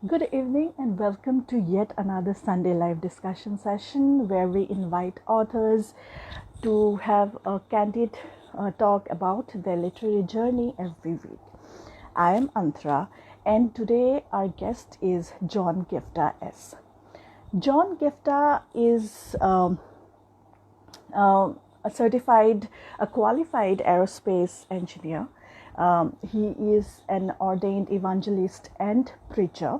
Good evening and welcome to yet another Sunday live discussion session where we invite authors to have a candid talk about their literary journey every week. I am Antra and today our guest is John Gifta S. John Gifta is a qualified aerospace engineer. He is an ordained evangelist and preacher.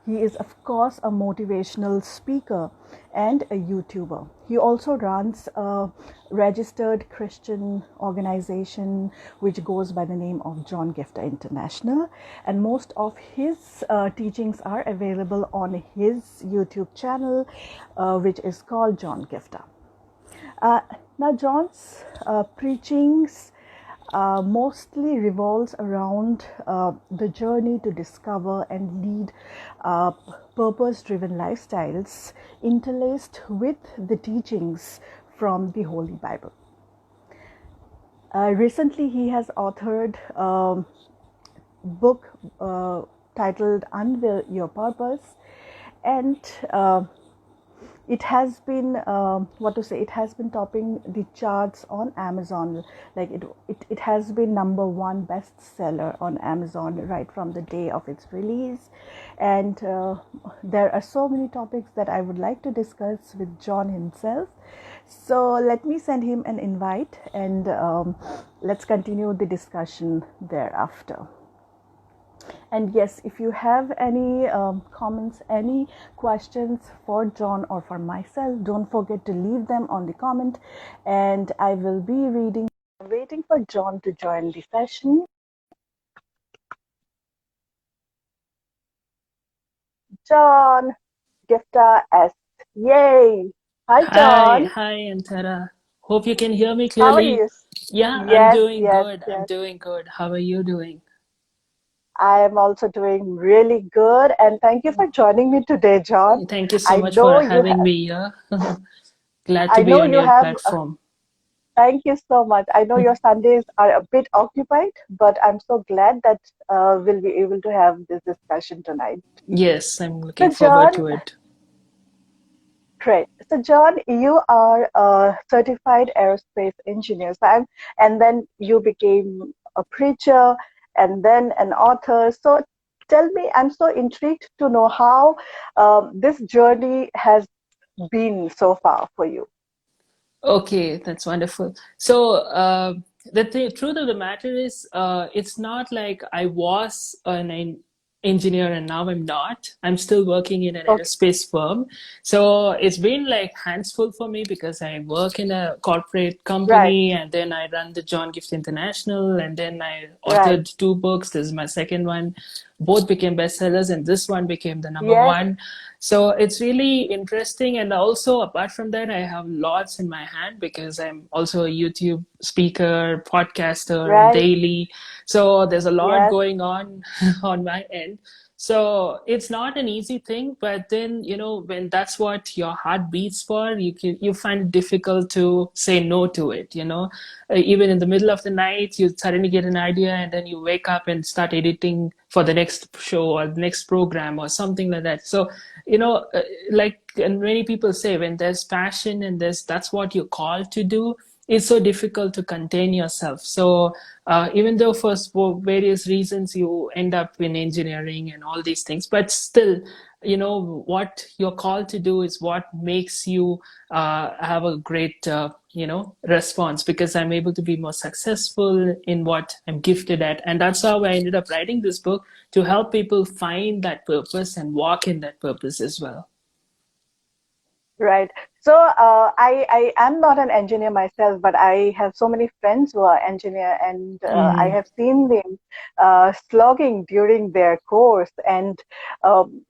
He is, of course, a motivational speaker and a YouTuber. He also runs a registered Christian organization which goes by the name of John Gifta International. And most of his teachings are available on his YouTube channel, which is called John Gifta. Now, John's preachings mostly revolves around the journey to discover and lead purpose-driven lifestyles interlaced with the teachings from the Holy Bible. Recently, he has authored a book titled Unveil Your Purpose, and it has been it has been topping the charts on Amazon. Like it has been #1 bestseller on Amazon right from the day of its release. And there are so many topics that I would like to discuss with John himself. So let me send him an invite, and let's continue the discussion thereafter. And yes, if you have any comments, any questions for John or for myself, don't forget to leave them on the comment, and I will be reading. I'm waiting for John to join the session. John, Gifta S. Yay! Hi, John. Hi, Antara. Hope you can hear me How are clearly. you? Yeah, I'm Yes, doing yes, good. I'm yes. doing good. How are you doing? I am also doing really good, and thank you for joining me today, John. Thank you so I much for know you having have. me here. Glad to I be know on you your have. platform. Thank you so much. I know your Sundays are a bit occupied, but I'm so glad that we'll be able to have this discussion tonight. Yes, I'm So, looking forward John, to it. great. So, John, you are a certified aerospace engineer. And then you became a preacher and then an author. So, tell me, I'm so intrigued to know how this journey has been so far for you. Okay, that's wonderful. So, the truth of the matter is, it's not like I was an engineer and now I'm not. I'm still working in an Okay, aerospace firm. So it's been like hands full for me because I work in a corporate right, company and then I run the John Gift International and then I right. authored two books. This is my second one. Both became bestsellers and this one became the number Yes, one. So it's really interesting. And also, apart from that, I have lots in my hand because I'm also a YouTube speaker, podcaster, right. daily. So there's a lot Yes. going on on my end. So it's not an easy thing, but then, when that's what your heart beats for, you find it difficult to say no to it, even in the middle of the night, you suddenly get an idea and then you wake up and start editing for the next show or the next program or something like that. So, like and many people say, when there's passion and that's what you're called to do, it's so difficult to contain yourself. So even though for various reasons you end up in engineering and all these things, but still, what you're called to do is what makes you have a great response, because I'm able to be more successful in what I'm gifted at. And that's how I ended up writing this book, to help people find that purpose and walk in that purpose as well. Right. So I am not an engineer myself, but I have so many friends who are engineer, and I Mm. have seen them slogging during their course. And um,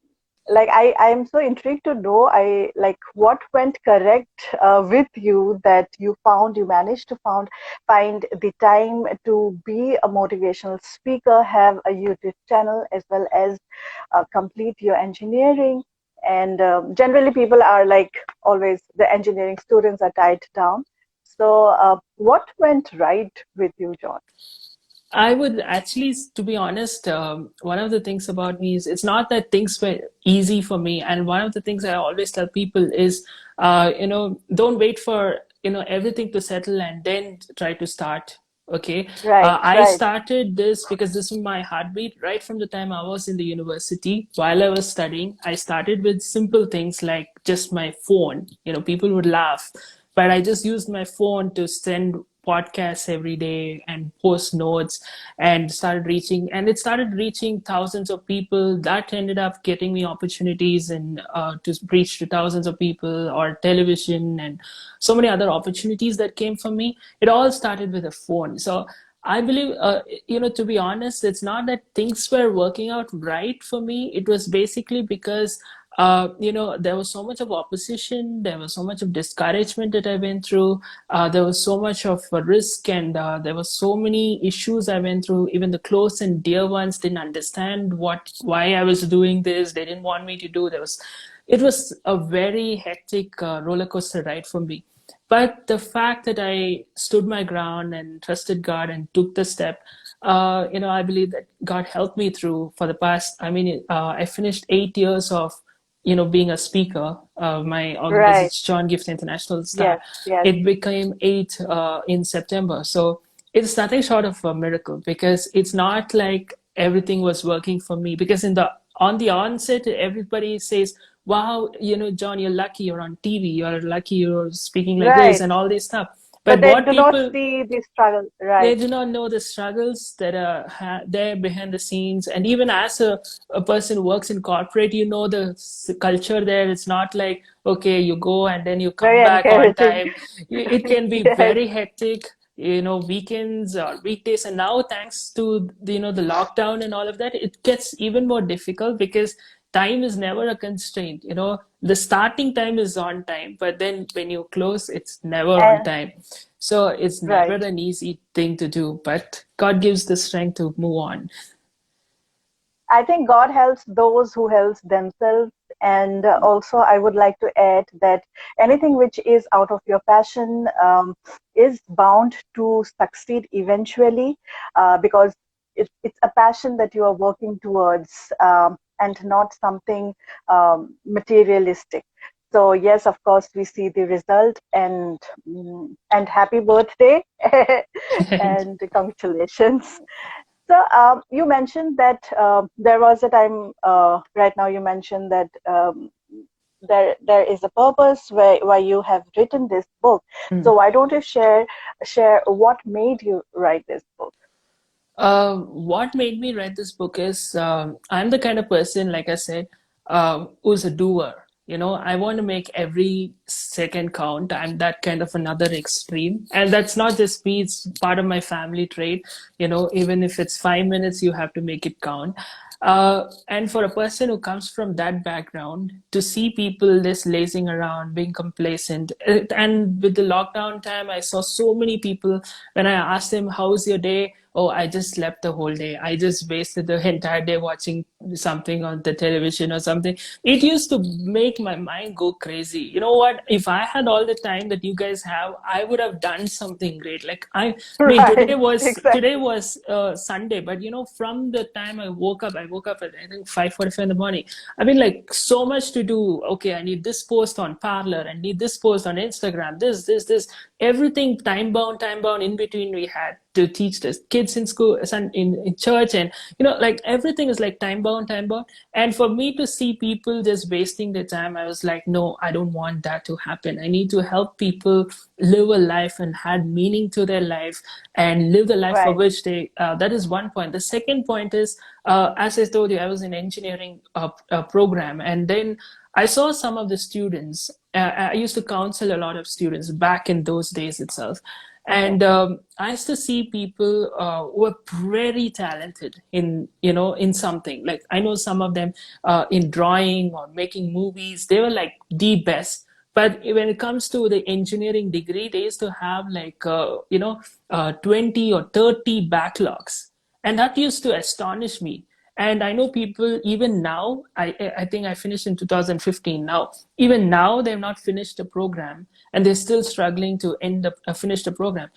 like I am so intrigued to know, I like what went correct with you that you managed to find the time to be a motivational speaker, have a YouTube channel, as well as complete your engineering. And generally, people are like always the engineering students are tied down. So, what went right with you, John? I would actually, to be honest, one of the things about me is it's not that things were easy for me. And one of the things I always tell people is, don't wait for, everything to settle and then try to start. Okay. Right, I right, started this because this was my heartbeat right from the time I was in the university. While I was studying, I started with simple things like just my phone. People would laugh, but I just used my phone to send podcasts every day and post notes, and it started reaching thousands of people. That ended up getting me opportunities and to reach to thousands of people, or television, and so many other opportunities that came from me. It all started with a phone. So I believe, to be honest, it's not that things were working out right for me. It was basically because there was so much of opposition, there was so much of discouragement that I went through, there was so much of a risk, and there were so many issues I went through. Even the close and dear ones didn't understand why I was doing this. They didn't want me to do. It was a very hectic roller coaster ride for me. But the fact that I stood my ground and trusted God and took the step, I believe that God helped me through for the past. I mean, I finished 8 years of, being a speaker. My organization, right. John Gift International Star, Yes, yes. it became eight in September. So it's nothing short of a miracle, because it's not like everything was working for me. Because on the onset, everybody says, wow, John, you're lucky you're on TV, you're lucky you're speaking like this Right. and all this stuff. But But they what do not people, see the struggle. they Right. do not know the struggles that are there behind the scenes. And even as a person who works in corporate, the culture there. It's not like, okay, you go and then you come Very back on encouraging. time. It can be Yes. very hectic, weekends or weekdays. And now, thanks to the lockdown and all of that, it gets even more difficult, because time is never a constraint. The starting time is on time, but then when you close, it's never on And time. So it's never right. an easy thing to do, but God gives the strength to move on. I think God helps those who helps themselves. And also, I would like to add that anything which is out of your passion is bound to succeed eventually, because it's a passion that you are working towards, and not something materialistic. So yes, of course, we see the result, and happy birthday and congratulations. So you mentioned that there was a time. Right now, you mentioned that there is a purpose why you have written this book. So Mm. why don't you share what made you write this book? What made me write this book is, I'm the kind of person, like I said, who's a doer. I want to make every second count. I'm that kind of another extreme. And that's not just me, it's part of my family trait. Even if it's 5 minutes, you have to make it count. And for a person who comes from that background, to see people just lazing around, being complacent, and with the lockdown time, I saw so many people. When I asked them, "How's your day?" "Oh, I just slept the whole day. I just wasted the entire day watching something on the television or something." It used to make my mind go crazy. You know what? If I had all the time that you guys have, I would have done something great. Like I mean, today Right, was today exactly. was Sunday, but from the time I woke up at, I think, 5:45 in the morning. I mean, like, so much to do. Okay, I need this post on Parlor. I need this post on Instagram. This, everything time bound. In between, we had to teach the kids in school, in church, and like, everything is like time bound. And for me to see people just wasting their time, I was like, no, I don't want that to happen. I need to help people live a life and add meaning to their life, and live the life for Right. which they. That is one point. The second point is, as I told you, I was in engineering program, and then I saw some of the students. I used to counsel a lot of students back in those days itself. Okay. And I used to see people who were very talented in something. Like, I know some of them in drawing or making movies. They were like the best. But when it comes to the engineering degree, they used to have like 20 or 30 backlogs, and that used to astonish me. And I know people even now. I think I finished in 2015. Now, even now, they've not finished the program, and they're still struggling to end up finish the program.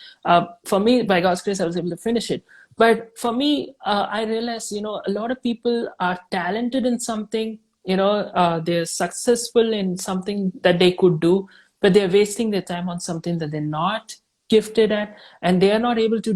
For me, by God's grace, I was able to finish it. But for me, I realized, a lot of people are talented in something, they're successful in something that they could do, but they're wasting their time on something that they're not gifted at, and they are not able to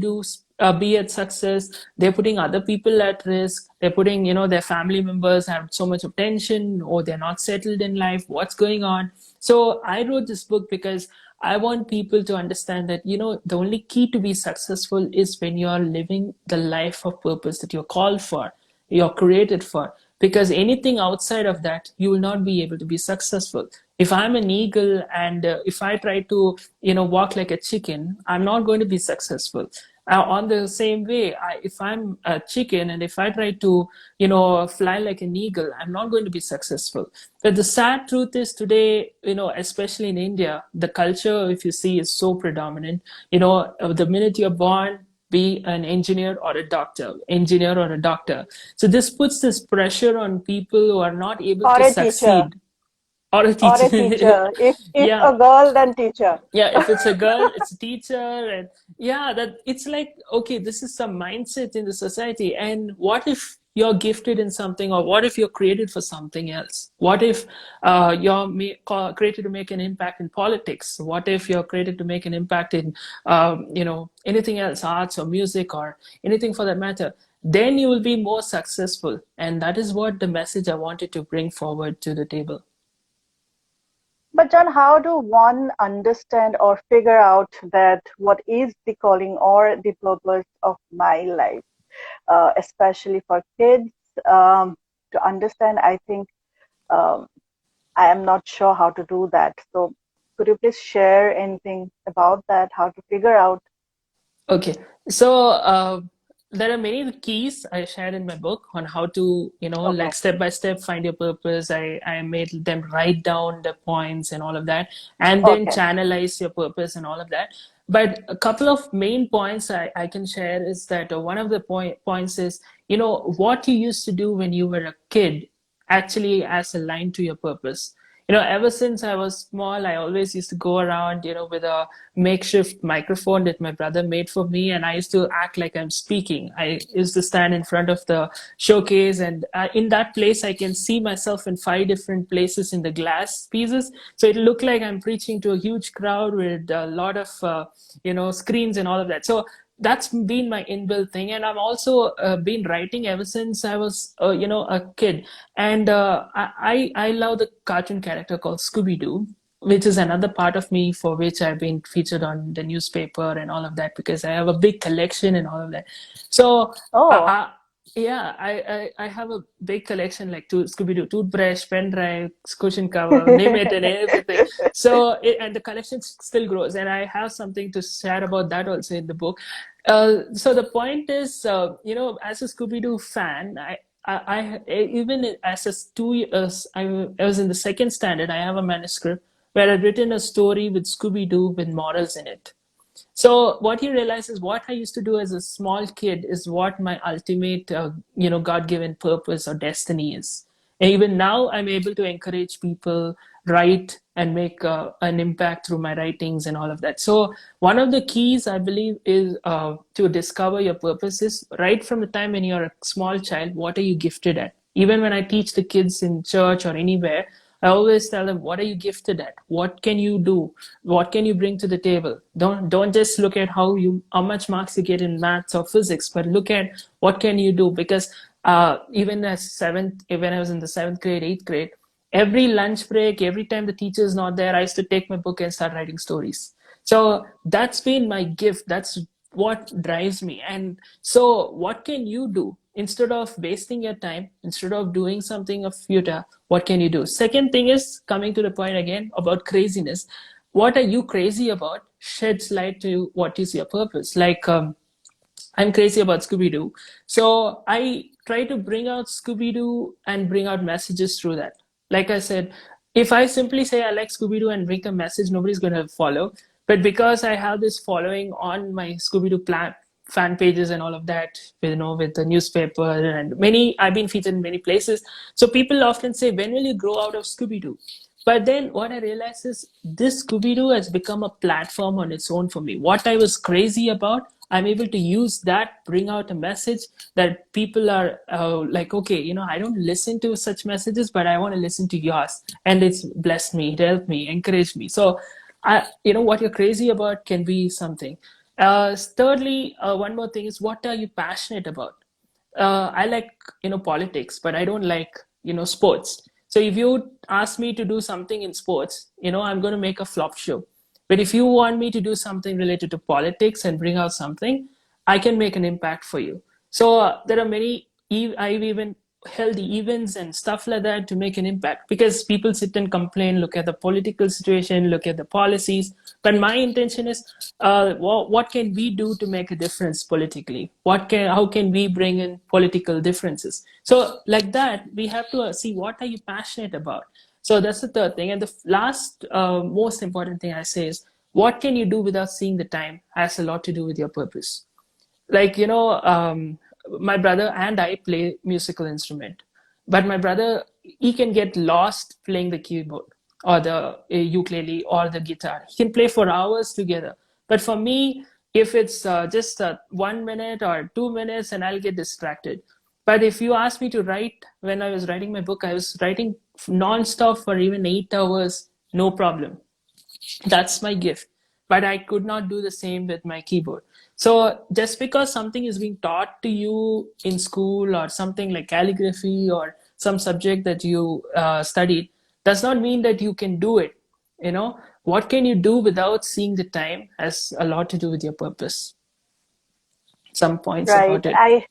be at success. They're putting other people at risk. They're putting, their family members have so much of tension, or they're not settled in life. What's going on? So I wrote this book because I want people to understand that, the only key to be successful is when you're living the life of purpose that you're called for, you're created for. Because anything outside of that, you will not be able to be successful. If I'm an eagle and if I try to, walk like a chicken, I'm not going to be successful. On the same way, if I'm a chicken and if I try to, fly like an eagle, I'm not going to be successful. But the sad truth is today, especially in India, the culture, if you see, is so predominant. The minute you're born, be an engineer or a doctor. So this puts this pressure on people who are not able Or to a teacher. succeed, or a Or teacher. a teacher. If Yeah, a girl, then teacher. yeah, if it's a girl, it's a teacher. And yeah, that it's like, okay, this is some mindset in the society. And what if you're gifted in something, or what if you're created for something else? What if created to make an impact in politics? What if you're created to make an impact in anything else, arts or music or anything for that matter? Then you will be more successful. And that is what the message I wanted to bring forward to the table. But John, how do one understand or figure out that what is the calling or the purpose of my life, especially for kids to understand? I think um, I am not sure how to do that. So could you please share anything about that? How to figure out? Okay, so there are many keys I shared in my book on how to, Okay. like step by step find your purpose. I made them write down the points and all of that, and then Okay. channelize your purpose and all of that. But a couple of main points I can share is that one of the points is, what you used to do when you were a kid actually has aligned to your purpose. Ever since I was small, I always used to go around, with a makeshift microphone that my brother made for me, and I used to act like I'm speaking. I used to stand in front of the showcase, and in that place, I can see myself in 5 different places in the glass pieces. So it looked like I'm preaching to a huge crowd with a lot of, screens and all of that. So that's been my inbuilt thing, and I'm also been writing ever since I was a kid. And I love the cartoon character called Scooby-Doo, which is another part of me for which I've been featured on the newspaper and all of that, because I have a big collection and all of that. So Oh, yeah, I have a big collection, like Scooby-Doo toothbrush, pen drive, cushion cover, name it, and everything. So and the collection still grows, and I have something to share about that also in the book. So the point is, as a Scooby-Doo fan, even as a 2 years, I was in the second standard. I have a manuscript where I'd written a story with Scooby-Doo with morals in it. So what you realize is what I used to do as a small kid is what my ultimate, God-given purpose or destiny is. And even now, I'm able to encourage people, write, and make an impact through my writings and all of that. So one of the keys I believe is to discover your purpose is right from the time when you're a small child. What are you gifted at? Even when I teach the kids in church or anywhere, I always tell them, what are you gifted at? What can you do? What can you bring to the table? Don't just look at how much marks you get in maths or physics, but look at what can you do. Because even when I was in the seventh grade, eighth grade, every lunch break, every time the teacher is not there, I used to take my book and start writing stories. So that's been my gift. That's what drives me. And so what can you do instead of wasting your time, instead of doing something of futile? What can you do? Second thing is coming to the point again about craziness. What are you crazy about sheds light to what is your purpose. Like I'm crazy about Scooby Doo. So I try to bring out Scooby Doo and bring out messages through that. Like I said, if I simply say I like Scooby Doo and bring a message, nobody's going to follow. But because I have this following on my Scooby Doo fan pages and all of that, with the newspaper and I've been featured in many places. So people often say, when will you grow out of Scooby Doo? But then what I realized is this Scooby Doo has become a platform on its own for me. What I was crazy about, I'm able to use that, bring out a message that people are like, okay, I don't listen to such messages, but I want to listen to yours. And it's blessed me, it helped me, encouraged me. So, what you're crazy about can be something. Thirdly, one more thing is, what are you passionate about? I like politics, but I don't like sports. So if you ask me to do something in sports, I'm going to make a flop show. But if you want me to do something related to politics and bring out something, I can make an impact for you. So there are many. I've even held events and stuff like that to make an impact, because people sit and complain, look at the political situation, look at the policies. But my intention is, what can we do to make a difference politically? How can we bring in political differences? So like that, we have to see, what are you passionate about? So that's the third thing. And the last, most important thing I say is, what can you do without seeing the time has a lot to do with your purpose. Like, my brother and I play musical instrument, but my brother, he can get lost playing the keyboard or the ukulele or the guitar. He can play for hours together. But for me, if it's just 1 minute or 2 minutes, and I'll get distracted. But if you ask me to write, when I was writing my book, I was writing non-stop for even 8 hours, no problem. That's my gift. But I could not do the same with my keyboard. So just because something is being taught to you in school, or something like calligraphy or some subject that you studied, does not mean that you can do it. What can you do without seeing the time has a lot to do with your purpose. Some points Right. about it.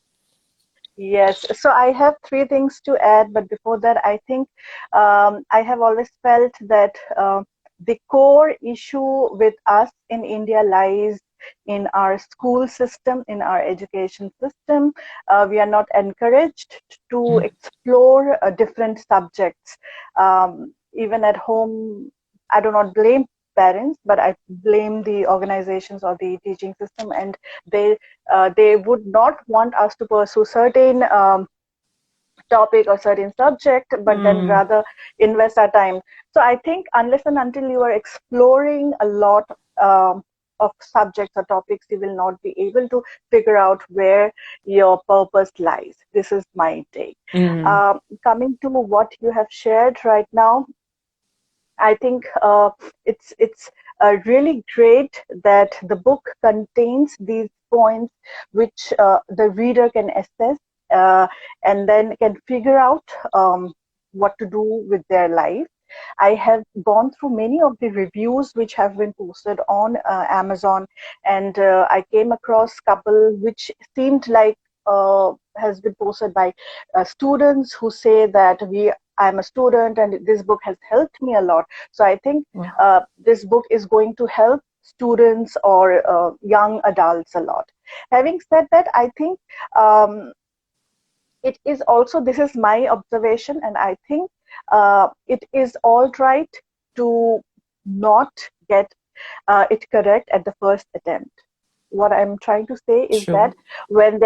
Yes, so I have three things to add, but before that, I think I have always felt that the core issue with us in India lies in our school system, in our education system. We are not encouraged to explore different subjects. Even at home, I do not blame parents, but I blame the organizations or the teaching system, and they would not want us to pursue certain topic or certain subject, but then Mm, rather invest our time. So I think unless and until you are exploring a lot of subjects or topics, you will not be able to figure out where your purpose lies. This is my take. mm, Coming to what you have shared right now, I think it's really great that the book contains these points which the reader can assess uh, and then can figure out what to do with their life. I have gone through many of the reviews which have been posted on Amazon, and I came across couple which seemed like has been posted by students who say that I'm a student and this book has helped me a lot. So I think wow. this book is going to help students or young adults a lot. Having said that, I think um, it is also, this is my observation, and I think it is all right to not get it correct at the first attempt. What I'm trying to say is that Sure. when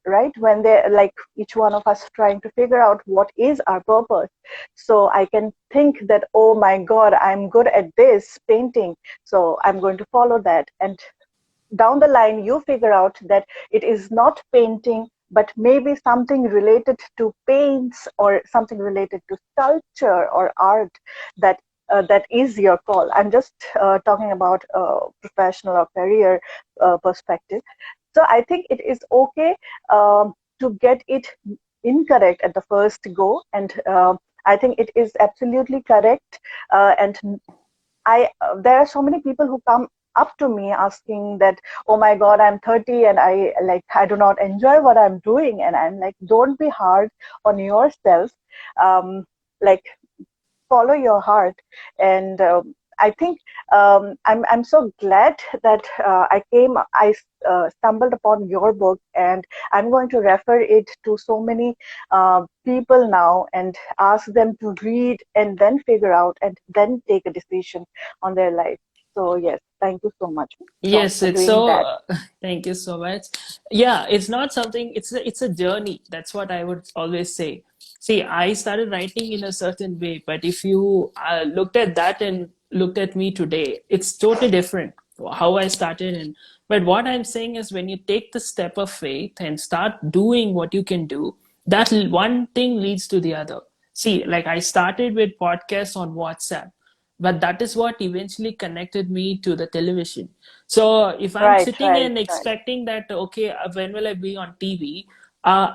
right, when they're like each one of us trying to figure out what is our purpose, so I can think that, oh my God, I'm good at this painting, so I'm going to follow that, and down the line you figure out that it is not painting, but maybe something related to paints or something related to sculpture or art, that that is your call. I'm just talking about professional or career perspective. So I think it is okay to get it incorrect at the first go, and I think it is absolutely correct. And there are so many people who come up to me asking that, oh my God, I'm 30 and I do not enjoy what I'm doing, and I'm like, don't be hard on yourself. Um, like, follow your heart. And I think I'm so glad that I stumbled upon your book, and I'm going to refer it to so many people now and ask them to read and then figure out and then take a decision on their life. So yes, thank you so much, Sean, Yes, for it's doing so. that. Thank you so much. Yeah, it's not something. It's a journey. That's what I would always say. See, I started writing in a certain way, but if you looked at that and looked at me today, it's totally different. how I started. And but what I'm saying is, when you take the step of faith and start doing what you can do, that one thing leads to the other. See, like I started with podcasts on WhatsApp, but that is what eventually connected me to the television. So if I'm Right, sitting right, and right. expecting that, okay, when will I be on TV?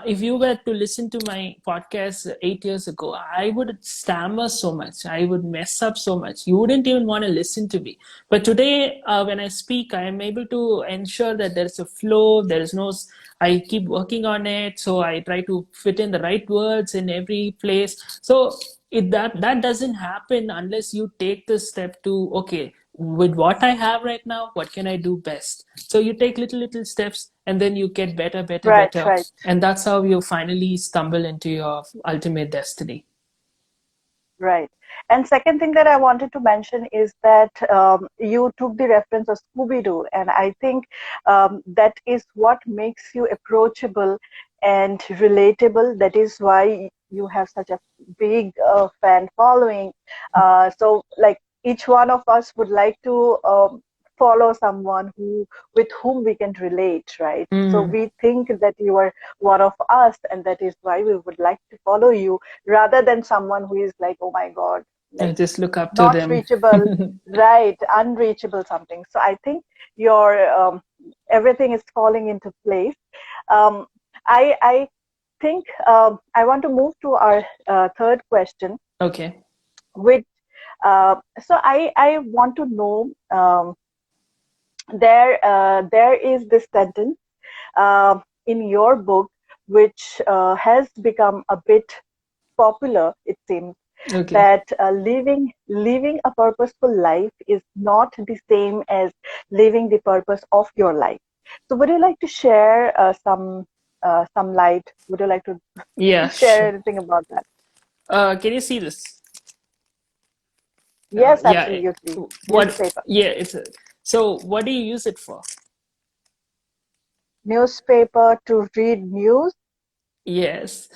If you were to listen to my podcast 8 years ago, I would stammer so much. I would mess up so much. You wouldn't even want to listen to me. But today, when I speak, I am able to ensure that there's a flow. There is no. I keep working on it, so I try to fit in the right words in every place. So that doesn't happen unless you take the step to, okay, with what I have right now, what can I do best? So you take little steps, and then you get better, better, Right, better, right. and that's how you finally stumble into your ultimate destiny. Right. And second thing that I wanted to mention is that you took the reference of Scooby-Doo, and I think that is what makes you approachable and relatable. That is why you have such a big fan following. So, like each one of us would like to follow someone with whom we can relate, right? So Mm. we think that you are one of us, and that is why we would like to follow you rather than someone who is like, oh my God, I like just look up to not them. reachable, right, unreachable something. So I think your everything is falling into place. Um, I think I want to move to our third question, Okay. which so I want to know there is this sentence in your book which has become a bit popular, it seems, Okay. that living a purposeful life is not the same as living the purpose of your life. So, would you like to share some light? Would you like to Yeah, share sure. anything about that? Can you see this? Yes, Yeah. absolutely. What? Newspaper, Yeah. So. What do you use it for? newspaper to read news. Yes.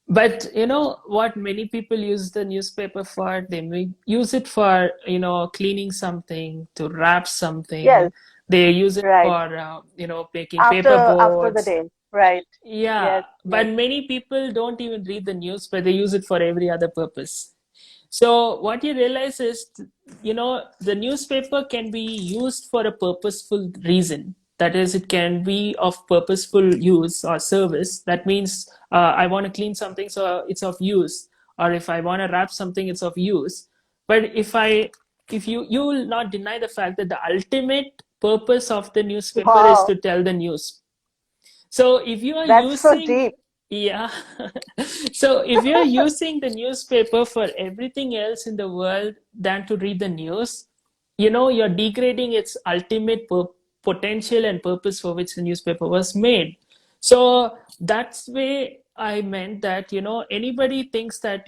But you know what many people use the newspaper for? They may use it for, cleaning something, to wrap Yes, something. They use it right. for, making paper After the boards. day, right? Yeah, Yes, but yes. many people don't even read the news, but they use it for every other purpose. So what you realize is, the newspaper can be used for a purposeful reason. That is, it can be of purposeful use or service. That means I want to clean something, so it's of use. Or if I want to wrap something, it's of use. But if you will not deny the fact that the ultimate purpose of the newspaper is Wow, to tell the news. So if you are that's so using, deep. yeah, so if you're using the newspaper for everything else in the world than to read the news, you're degrading its ultimate potential and purpose for which the newspaper was made. So that's way I meant that, anybody thinks that,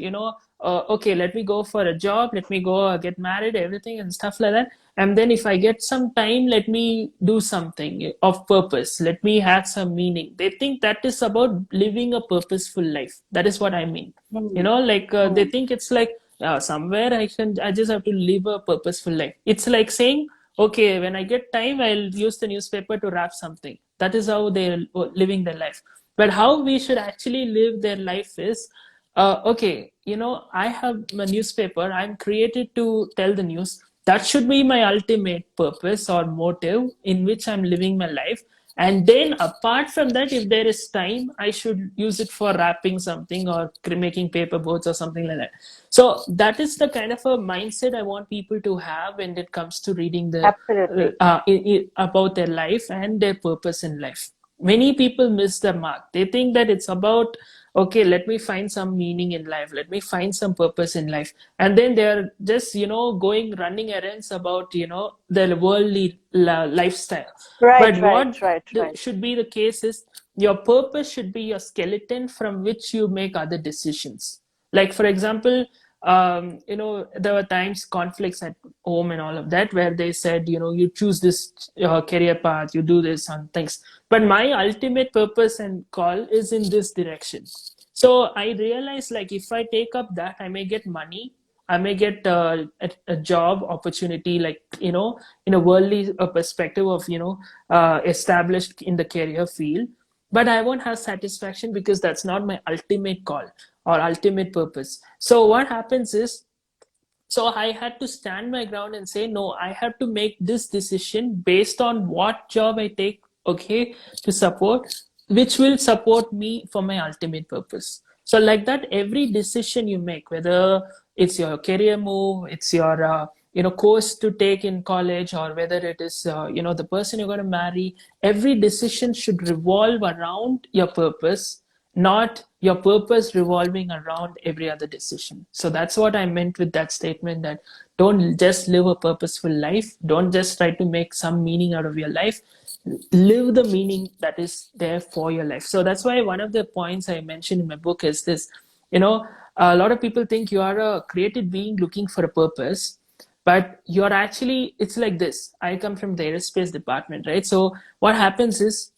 okay, let me go for a job, let me go get married, everything and stuff like that. And then if I get some time, let me do something of purpose. Let me have some meaning. They think that is about living a purposeful life. That is what I mean. Hmm. Like they Hmm. think it's like somewhere I just have to live a purposeful life. It's like saying, okay, when I get time, I'll use the newspaper to wrap something. That is how they're living their life. But how we should actually live their life is, okay, I have a newspaper, I'm created to tell the news. That should be my ultimate purpose or motive in which I'm living my life. And then apart from that, if there is time, I should use it for wrapping something or making paper boards or something like that. So that is the kind of a mindset I want people to have when it comes to reading the Absolutely. about their life and their purpose in life. Many people miss the mark. They think that it's about, okay, let me find some meaning in life, let me find some purpose in life, and then they're just going running errands about their worldly lifestyle. But Right, right, what right, right. should be the case is, your purpose should be your skeleton from which you make other decisions. Like for example, there were times conflicts at home and all of that, where they said, you choose this career path, you do this and things, but my ultimate purpose and call is in this direction. So I realized, like, if I take up that, I may get money, I may get a job opportunity, like, in a worldly perspective of, established in the career field, but I won't have satisfaction because that's not my ultimate call or ultimate purpose. So what happens is, so I had to stand my ground and say, no, I have to make this decision based on what job I take, okay, to support, which will support me for my ultimate purpose. So like that, every decision you make, whether it's your career move, it's your course to take in college, or whether it is the person you're going to marry, every decision should revolve around your purpose, not your purpose revolving around every other decision. So that's what I meant with that statement, that don't just live a purposeful life. Don't just try to make some meaning out of your life. Live the meaning that is there for your life. So that's why one of the points I mentioned in my book is this, you know, a lot of people think you are a created being looking for a purpose, but you're actually, it's like this. I come from the aerospace department, right? So what happens is,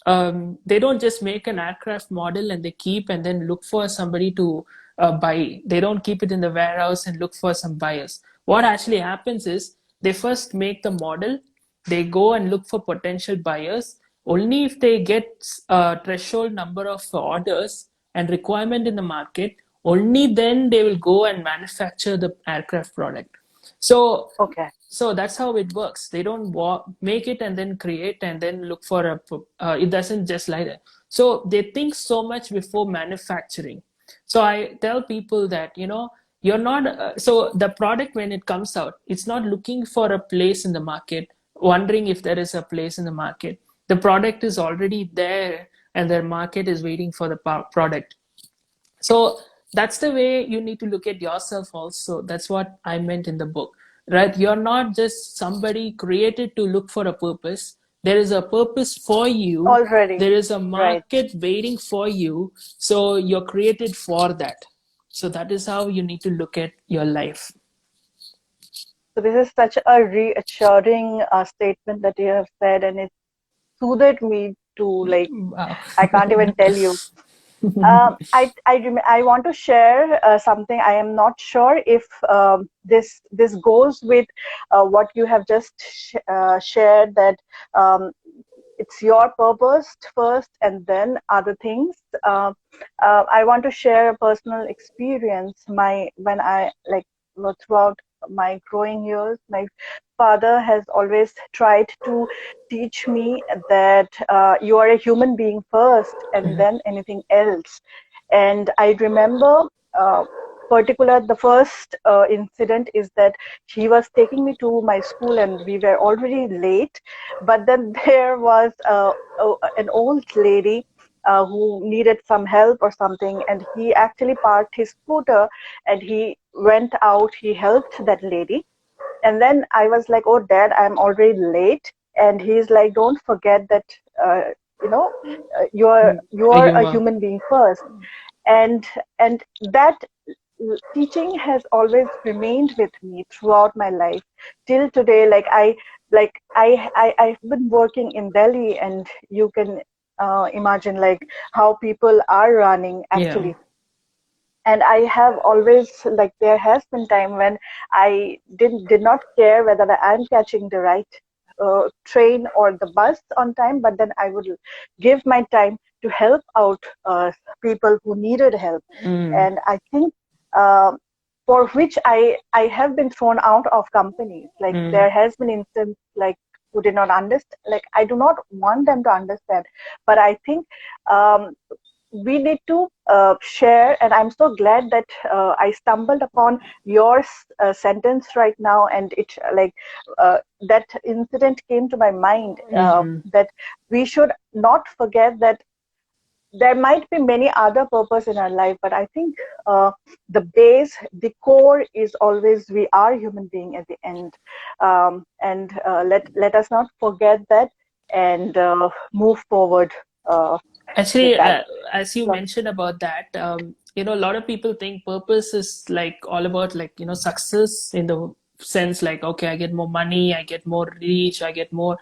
they don't just make an aircraft model and they keep and then look for somebody to buy. They don't keep it in the warehouse and look for some buyers. What actually happens is, they first make the model, they go and look for potential buyers. Only if they get a threshold number of orders and requirement in the market, only then they will go and manufacture the aircraft product. So Okay. so that's how it works. They don't make it and then create and then look for it doesn't just like that. So they think so much before manufacturing. So I tell people that, you're not so the product, when it comes out, it's not looking for a place in the market, wondering if there is a place in the market. The product is already there, and their market is waiting for the product. So that's the way you need to look at yourself also. That's what I meant in the book, right? You're not just somebody created to look for a purpose. There is a purpose for you. Already. There is a Right. market waiting for you. So you're created for that. So that is how you need to look at your life. So this is such a reassuring statement that you have said, and it soothed me to, like, Wow. I can't even tell you. I want to share something. I am not sure if this goes with what you have just shared, that um, it's your purpose first and then other things. I want to share a personal experience. My when I like throughout my growing years, my father has always tried to teach me that you are a human being first and then anything else. And I remember, uh, particular the first incident is that he was taking me to my school and we were already late, but then there was an old lady who needed some help or something, and he actually parked his scooter and he went out, he helped that lady. And then I was like, oh dad, I'm already late. And he's like, don't forget that uh, you know A you're a humor. human being first. And that teaching has always remained with me throughout my life till today. I've been working in Delhi, and you can imagine like how people are running Yeah. actually. And I have always, like, there has been time when I did not care whether I'm catching the right train or the bus on time, but then I would give my time to help out people who needed help. Mm. And I think uh, for which I have been thrown out of companies. Like, Mm. there has been instance like who did not understand. Like, I do not want them to understand, but I think um, we need to share. And I'm so glad that I stumbled upon your sentence right now, and it that incident came to my mind, Mm-hmm. that we should not forget that there might be many other purpose in our life, but I think the base, the core is always we are human being at the end. And let us not forget that, and move forward with Actually, that. as you mentioned about that, a lot of people think purpose is like all about, like, success in the sense like, okay, I get more money, I get more reach, I get more,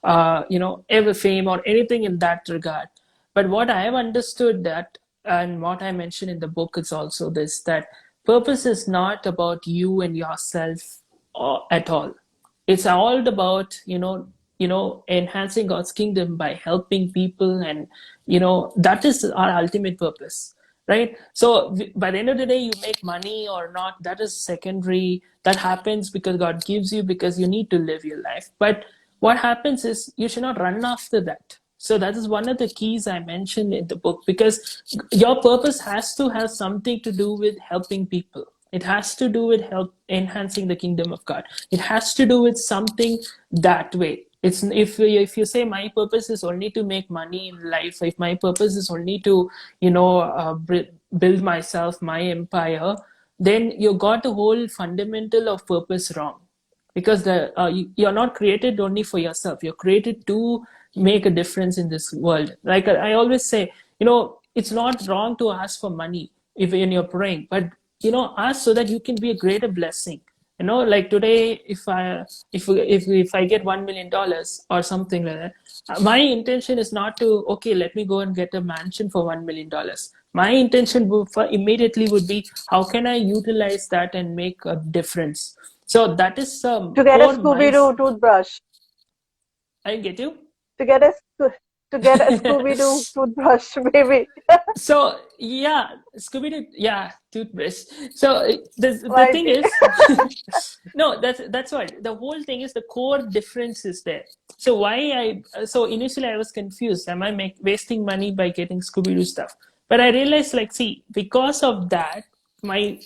ever fame or anything in that regard. But what I have understood that, and what I mentioned in the book is also this, that purpose is not about you and yourself at all. It's all about, enhancing God's kingdom by helping people, and that is our ultimate purpose, right? So by the end of the day, you make money or not, that is secondary. That happens because God gives you, because you need to live your life. But what happens is you should not run after that. So that is one of the keys I mentioned in the book, because your purpose has to have something to do with helping people. It has to do with help enhancing the kingdom of God. It has to do with something that way. It's if you say my purpose is only to make money in life, if my purpose is only to build myself, my empire, then you got the whole fundamental of purpose wrong, because you're not created only for yourself. You're created to make a difference in this world. Like I always say, it's not wrong to ask for money if when you're praying, but ask so that you can be a greater blessing. Like today, if I get $1 million or something like that, my intention is not to, okay, let me go and get a mansion for $1 million. My intention immediately would be, how can I utilize that and make a difference? So that is To get a core Scooby Doo minds. toothbrush. I get you. To get a to get a Scooby Doo toothbrush, maybe. So yeah, Scooby Doo, yeah, toothbrush. So the Might thing be. is, no, that's what the whole thing is. The core difference is there. So so initially I was confused. Am I wasting money by getting Scooby Doo stuff? But I realized, like, see, because of that, my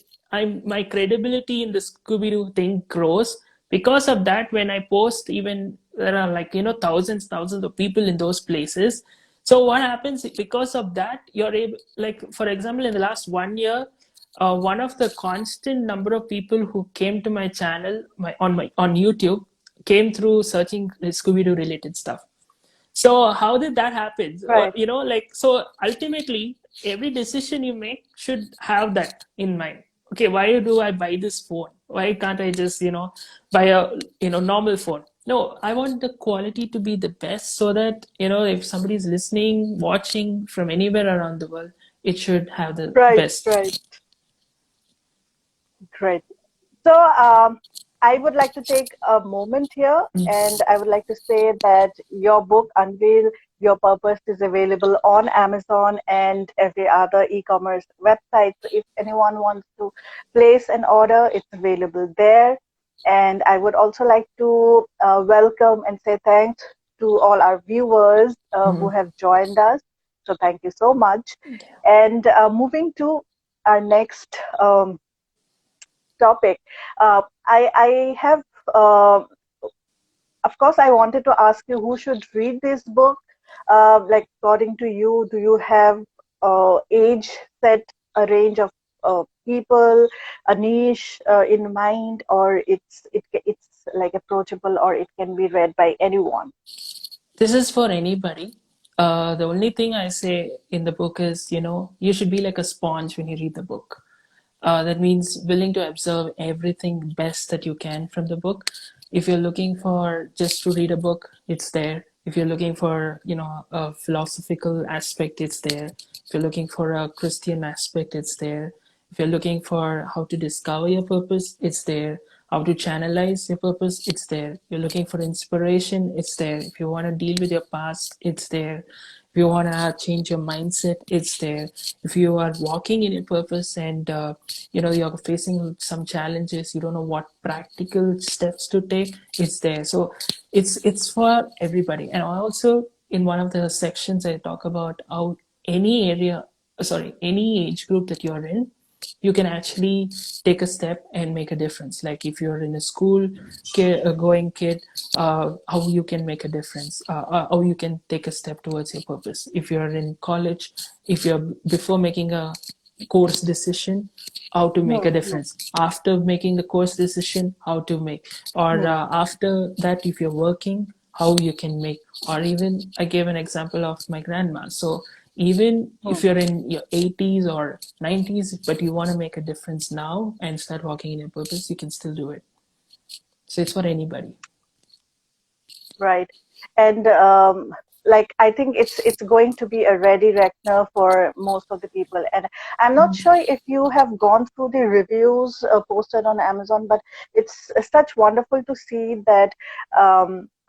my credibility in the Scooby Doo thing grows. Because of that, when I post, even there are, like, thousands of people in those places. So what happens because of that, you're able, like, for example, in the last 1 year, one of the constant number of people who came to my channel, on YouTube, came through searching Scooby-Doo related stuff. So how did that happen? Right. Like, so ultimately, every decision you make should have that in mind. Okay, why do I buy this phone? Why can't I just, buy a, normal phone? No, I want the quality to be the best, so that, if somebody's listening, watching from anywhere around the world, it should have the Right, best. right. Great. So, I would like to take a moment here, and I would like to say that your book, Unveil Your Purpose, is available on Amazon and every other e-commerce website. So if anyone wants to place an order, it's available there. And I would also like to welcome and say thanks to all our viewers who Mhm. have joined us. So thank you so much. And moving to our next topic. I have, of course, I wanted to ask you who should read this book. Like, according to you, do you have age set, a range of people, a niche in mind, or it's like approachable, or it can be read by anyone? This is for anybody. The only thing I say in the book is, you should be like a sponge when you read the book. That means willing to observe everything best that you can from the book. If you're looking for just to read a book, it's there. If you're looking for, a philosophical aspect, it's there. If you're looking for a Christian aspect, it's there. If you're looking for how to discover your purpose, it's there. How to channelize your purpose, it's there. You're looking for inspiration, it's there. If you want to deal with your past, it's there. If you want to change your mindset, it's there. If you are walking in your purpose, and you're facing some challenges, you don't know what practical steps to take, it's there. So it's for everybody. And also, in one of the sections, I talk about how any age group that you're in, you can actually take a step and make a difference. Like if you're in a school kid, a going kid, how you can make a difference, how you can take a step towards your purpose. If you're in college, if you're before making a course decision, how to make a Hmm, hmm, difference. After making the course decision, how to make, or hmm, after that, if you're working, how you can make. Or even I gave an example of my grandma. So even if hmm. you're in your 80s or 90s, but you want to make a difference now and start walking in your purpose, you can still do it. So it's for anybody. Right. And like I think it's going to be a ready reckoner for most of the people. And I'm not sure if you have gone through the reviews posted on Amazon, but it's such wonderful to see that.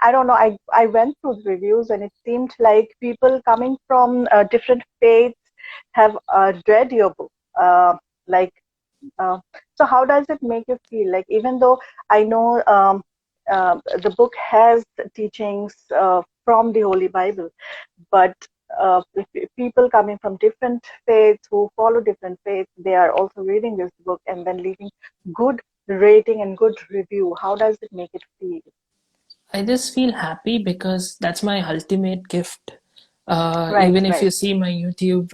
I don't know. I went through the reviews, and it seemed like people coming from different faiths have read your book. Like uh, so, how does it make you feel? Like, even though I know the book has teachings from the Holy Bible, but people coming from different faiths who follow different faiths, they are also reading this book and then leaving good rating and good review. How does it make it feel? I just feel happy because that's my ultimate gift. Right, Even if right. you see my YouTube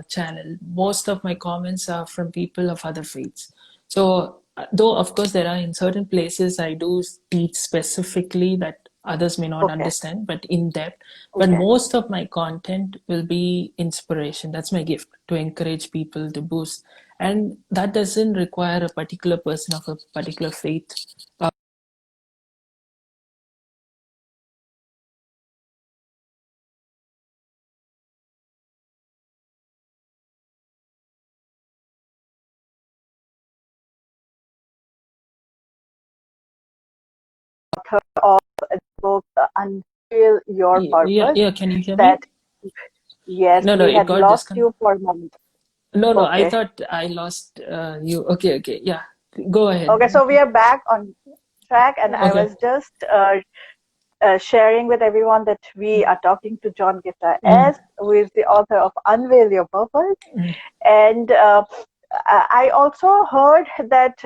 channel, most of my comments are from people of other faiths. So, though of course there are in certain places I do teach specifically that others may not Okay, understand, but in depth. But okay. most of my content will be inspiration. That's my gift, to encourage people, to boost, and that doesn't require a particular person of a particular faith. Author of the book Unveil Your Yeah, Purpose. yeah. Can you hear That, me? yes, No, no, we it had got lost disconnected. you for a moment. No, no, I Okay. thought I lost you. Okay, okay, yeah. Go ahead. Okay, so we are back on track, and I Okay. was just sharing with everyone that we are talking to John Gitta Mm, S, who is the author of Unveil Your Purpose. mm. And I also heard that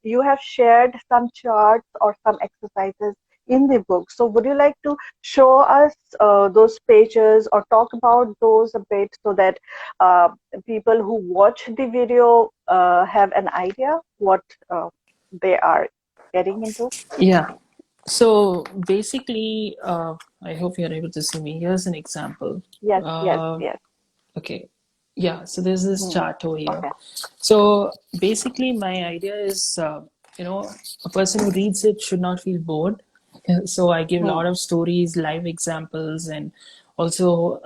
you have shared some charts or some exercises in the book. So, would you like to show us those pages or talk about those a bit so that uh, people who watch the video have an idea what they are getting into? Yeah. So basically, I hope you're able to see me. Here's an example. Yes, yes, Uh, yes. Okay. Yeah, so there's this Hmm. chart over here. Okay. So basically, my idea is, a person who reads it should not feel bored. So I give a Hmm. lot of stories, live examples, and also,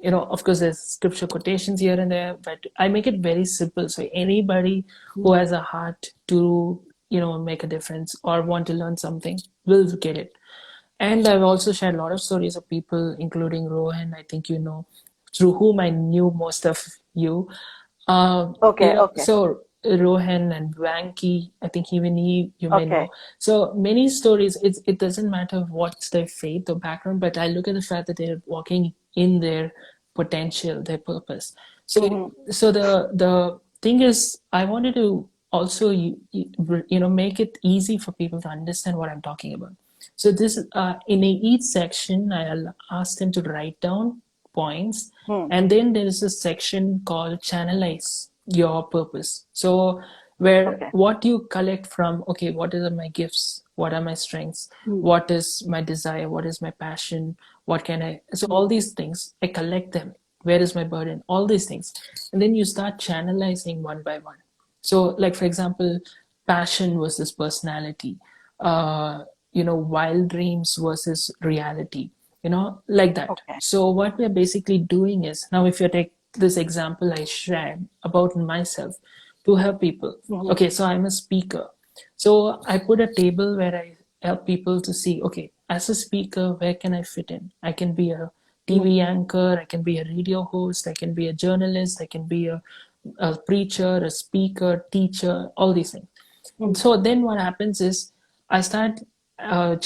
of course, there's scripture quotations here and there, but I make it very simple. So anybody who Hmm. has a heart to, make a difference or want to learn something will get it. And I've also shared a lot of stories of people, including Rohan, I think you know, through whom I knew most of you. Okay, okay, So Rohan and Vanky, I think even you may okay. know. So many stories, it doesn't matter what's their faith or background, but I look at the fact that they're walking in their potential, their purpose. So Hmm. so the thing is, I wanted to also make it easy for people to understand what I'm talking about. So this in each section, I'll ask them to write down points, Hmm. and then there is a section called channelize your purpose. So where Okay. what you collect from, okay, what are my gifts? What are my strengths? Hmm. What is my desire? What is my passion? What can I? So Hmm. all these things, I collect them. Where is my burden? All these things, and then you start channelizing one by one. So, like for example, passion versus personality, wild dreams versus reality, like that. Okay. So, what we're basically doing is, now, if you take this example I shared about myself to help people, Hmm. okay, so I'm a speaker. So, I put a table where I help people to see, okay, as a speaker, where can I fit in? I can be a Hmm. TV anchor, I can be a radio host, I can be a journalist, I can be a preacher, a speaker, teacher, all these things. Hmm. So then what happens is I start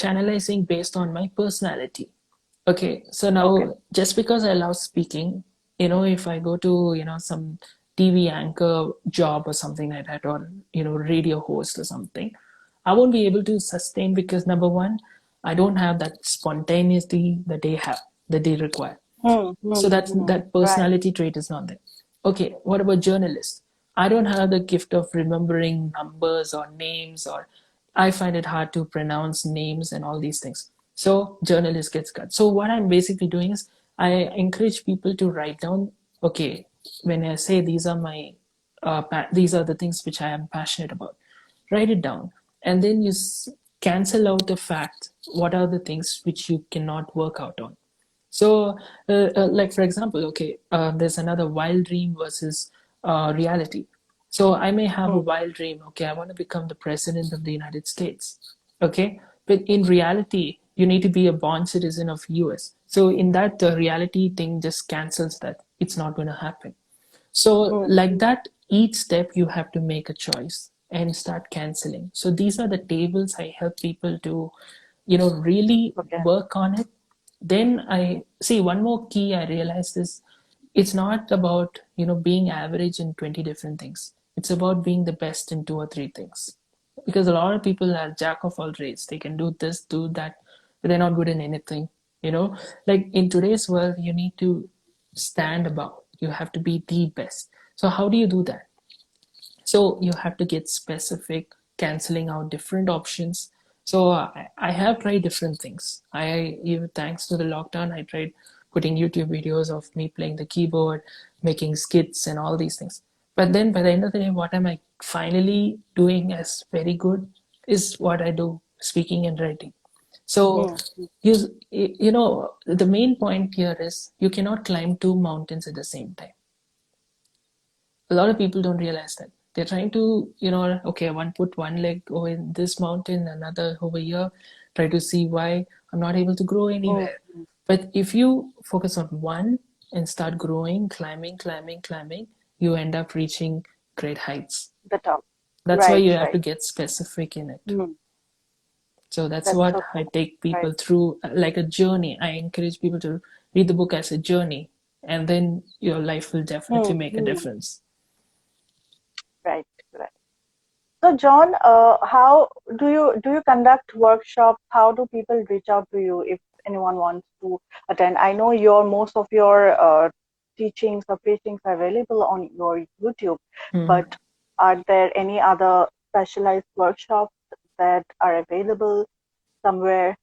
channelizing based on my personality. Okay, so Okay. now just because I love speaking, if I go to, some TV anchor job or something like that, or, radio host or something, I won't be able to sustain because number one, I don't have that spontaneity that they require. Hmm. So Hmm. that's Hmm. that Right. personality trait is not there. Okay, what about journalists? I don't have the gift of remembering numbers or names, or I find it hard to pronounce names and all these things. So journalist gets cut. So what I'm basically doing is I encourage people to write down, okay, when I say these are my these are the things which I am passionate about, write it down, and then cancel out the fact what are the things which you cannot work out on. So, like for example, okay, there's another wild dream versus reality. So I may have a Mm. wild dream. Okay, I want to become the president of the United States. Okay, but in reality, you need to be a born citizen of US. So in that, the reality thing just cancels that. It's not going to happen. So, Mm. like that, each step you have to make a choice and start canceling. So, these are the tables I help people to, really Okay. work on it. Then I see one more key I realized is it's not about, being average in 20 different things. It's about being the best in two or three things. Because a lot of people are jack of all trades. They can do this, do that, but they're not good in anything. You know, like in today's world, you need to stand above. You have to be the best. So how do you do that? So you have to get specific, canceling out different options. So I have tried different things. Even thanks to the lockdown, I tried putting YouTube videos of me playing the keyboard, making skits, and all these things. But then by the end of the day, what am I finally doing as very good is what I do, speaking and writing. So Mm. you the main point here is you cannot climb two mountains at the same time. A lot of people don't realize that they're trying to okay, one put one leg over in this mountain, another over here, try to see why I'm not able to grow Mm. anywhere. But if you focus on one and start growing, climbing, you end up reaching great heights. The top. That's why Right. you have to Right. get specific in it. Mm. So that's That's what so I true. take Right. people through, like a journey. I encourage people to read the book as a journey, and then your life will definitely Mm. make a Mm. difference. Right. Right. So, John, how do you conduct workshops? How do people reach out to you if anyone wants to attend? I know your most of your teachings or preachings are available on your YouTube, but Mhm. are there any other specialized workshops that are available somewhere?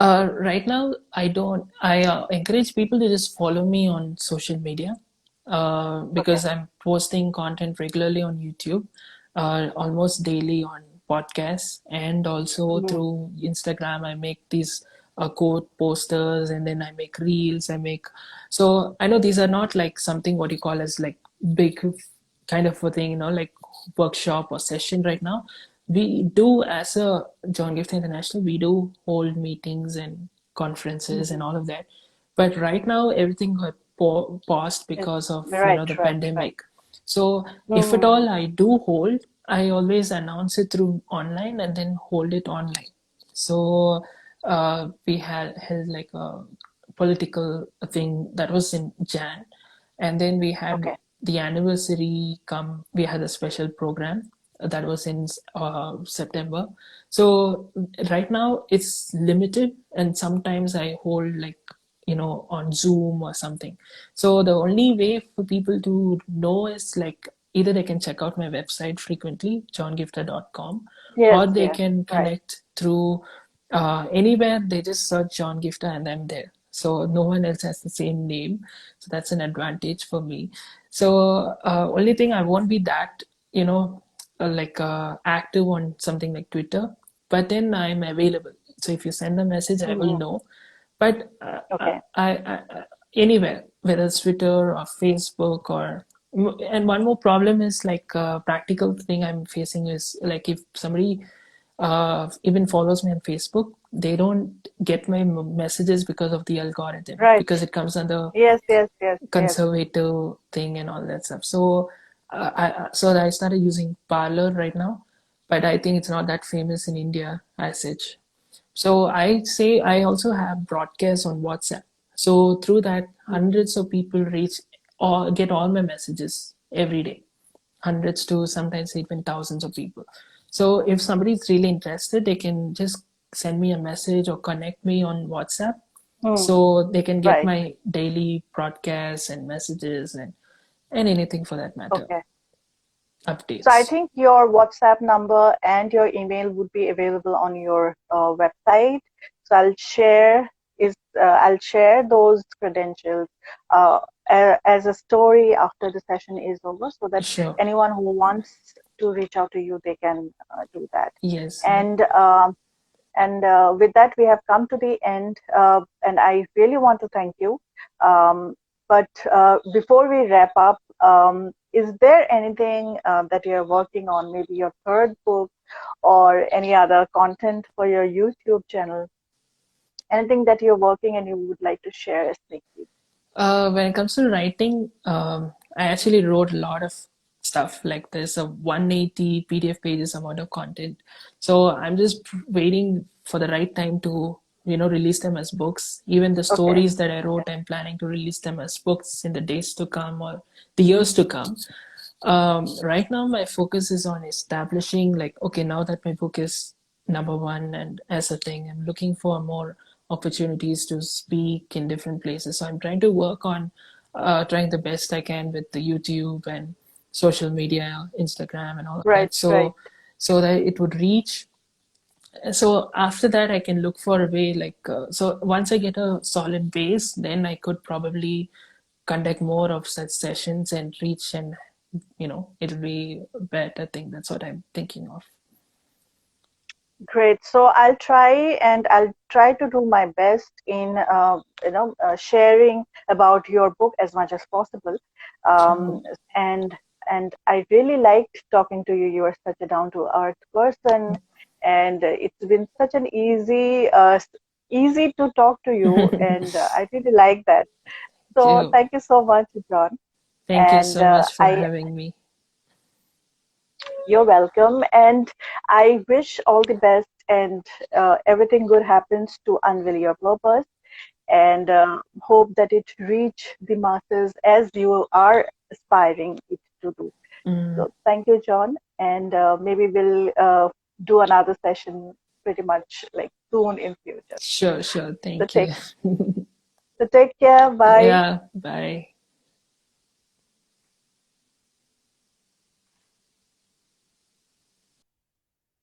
Right now, I don't. I encourage people to just follow me on social media Okay. because I'm posting content regularly on YouTube, almost daily on podcasts, and also Mm-hmm. through Instagram. I make these quote posters, and then I make reels. I make so I know these are not like something what you call as like big kind of a thing, like workshop or session right now. We do, as a John Gift International, we do hold meetings and conferences and Mm-hmm. all of that. But right now, everything got paused Yes. because of Right. the Right. Right. pandemic. So if at Mm-hmm. all I do hold, I always announce it through online and then hold it online. So we had held like a political thing that was in Jan, and then we had Okay. the anniversary come. We had a special program that was in September. So right now it's limited, and sometimes I hold like on Zoom or something. So the only way for people to know is like either they can check out my website frequently, johngifter.com, Yes. or they Yes. can Right. connect through anywhere. They just search John Gifter and I'm there. So no one else has the same name. So that's an advantage for me. So only thing, I won't be that, active on something like Twitter, but then I'm available. So if you send a message, I will Mm-hmm. know. But Okay. anywhere, whether it's Twitter or Facebook or, and one more problem is like a practical thing I'm facing is like if somebody even follows me on Facebook, they don't get my messages because of the algorithm, Right. because it comes under Yes. Yes. Yes. Yes. conservative thing and all that stuff. So I started using Parler right now, but I think it's not that famous in India as such. So I say I also have broadcasts on WhatsApp. So through that, hundreds of people reach or get all my messages every day. Hundreds to sometimes even thousands of people. So if somebody's really interested, they can just send me a message or connect me on WhatsApp, Hmm. so they can get Right. my daily broadcasts and messages and anything for that matter, Okay. So I updates. think your WhatsApp number and your email would be available on your website. So I'll share those credentials uh, as a story after the session is over, so that Sure. anyone who wants to reach out to you, they can do that. Yes. And um, And with that, we have come to the end. And I really want to thank you. But before we wrap up, is there anything that you're working on, maybe your third book or any other content for your YouTube channel? Anything that you're working and you would like to share as sneak peek? When it comes to writing, I actually wrote a lot of stuff. Like there's a 180 PDF pages amount of content. So I'm just waiting for the right time to, release them as books. Even the Okay. stories that I wrote, I'm planning to release them as books in the days to come or the years to come. Right now, my focus is on establishing, like, okay, now that my book is number one and as a thing, I'm looking for more opportunities to speak in different places. So I'm trying to work on trying the best I can with the YouTube and social media, Instagram, and all of Right, that. right. So that it would reach. So after that, I can look for a way like so. Once I get a solid base, then I could probably conduct more of such sessions and reach and it'll be a better thing. That's what I'm thinking of. Great. So I'll try to do my best in sharing about your book as much as possible. Um, Sure. and I really liked talking to you. You are such a down to earth person, and it's been such an easy to talk to you, and I really like that. So So thank you so much, John. thank you And so much for I having me. You're welcome. And I wish all the best and everything good happens to Unveil Your Purpose, and hope that it reach the masses as you are aspiring it to do. Mm, So thank you, John. And maybe we'll do another session pretty much like soon in future. sure, sure. So Thank you. take care. Bye. Yeah, bye.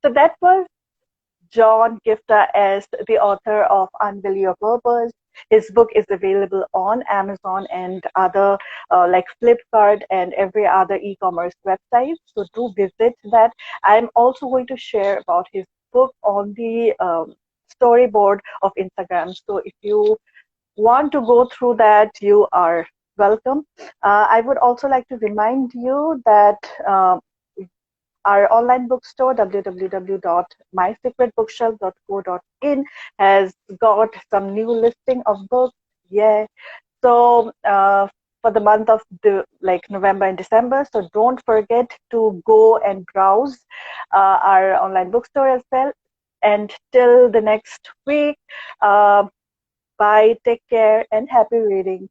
So that was John Gifta as the author of Unveil Your Purpose. His book is available on Amazon and other like Flipkart and every other e-commerce website. So do visit that. I'm also going to share about his book on the storyboard of Instagram. So if you want to go through that, you are welcome. I would also like to remind you that our online bookstore, www.mysecretbookshelf.co.in, has got some new listing of books. Yeah. So for the month of like November and December. So don't forget to go and browse our online bookstore as well. And till the next week, bye, take care, and happy reading.